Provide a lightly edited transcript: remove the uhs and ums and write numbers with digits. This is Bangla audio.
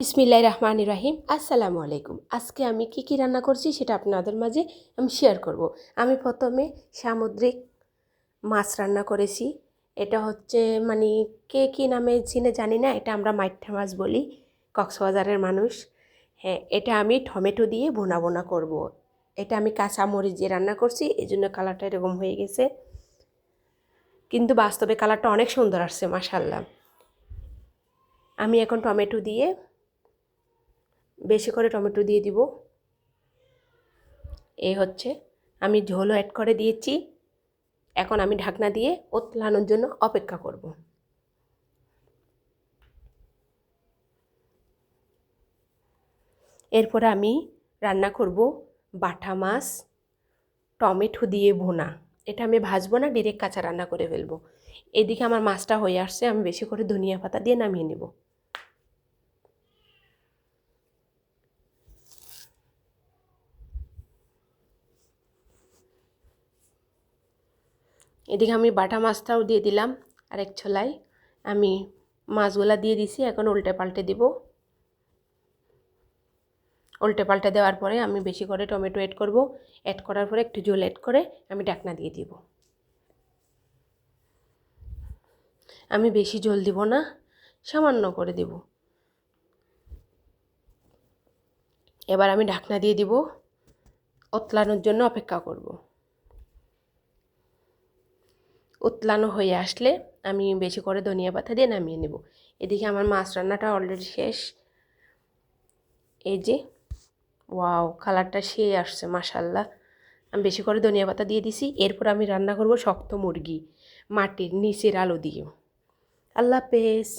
বিসমিল্লাহির রহমানির রহিম। আসসালামু আলাইকুম। আজকে আমি কি রান্না করছি সেটা আপনাদের মাঝে আমি শেয়ার করব। আমি প্রথমে সামুদ্রিক মাছ রান্না করেছি। এটা হচ্ছে মানে কে কী নামে চিনে জানি না, এটা আমরা মাইঠা মাছ বলি, কক্সবাজারের মানুষ। হ্যাঁ, এটা আমি টমেটো দিয়ে ভুনা ভুনা করব। এটা আমি কাঁচা মরিচ দিয়ে রান্না করছি, এই জন্য কালারটা এরকম হয়ে গেছে, কিন্তু বাস্তবে কালারটা অনেক সুন্দর আসছে মাশাআল্লাহ। আমি এখন টমেটো দিয়ে বেশি করে টমেটো দিয়ে দিব। এই হচ্ছে, আমি ঝোলও অ্যাড করে দিয়েছি। এখন আমি ঢাকনা দিয়ে ওতলানোর জন্য অপেক্ষা করব। এরপরে আমি রান্না করব বাটা মাছ টমেটো দিয়ে ভুনা। এটা আমি ভাজবো না, ডিরেক্ট কাঁচা রান্না করে ফেলবো। এদিকে আমার মাছটা হয়ে আসছে, আমি বেশি করে ধনিয়া পাতা দিয়ে নামিয়ে নেব। এদিকে আমি বাটা মাছটাও দিয়ে দিলাম আরেক ছোলায়। আমি মাছগুলা দিয়ে দিছি, এখন উল্টে পাল্টে দিব। উল্টে পাল্টে দেওয়ার পরে আমি বেশি করে টমেটো অ্যাড করব। অ্যাড করার পরে একটু ঝোল অ্যাড করে আমি ঢাকনা দিয়ে দিব। আমি বেশি ঝোল দিব না, সামান্য করে দিব। এবার আমি ঢাকনা দিয়ে দিব, উতলানোর জন্য অপেক্ষা করব। উতলানো হয়ে আসলে আমি বেশি করে ধনিয়া পাতা দিয়ে নামিয়ে নেব। এদিকে আমার মাছ রান্নাটা অলরেডি শেষ। এই যে ওয়াও, কালারটা সেই আসছে মাশাআল্লাহ। আমি বেশি করে ধনিয়া পাতা দিয়ে দিছি। এরপর আমি রান্না করব শক্ত মুরগি মাটির নিচের আলু দিয়ে। আল্লাহ হাফেজ।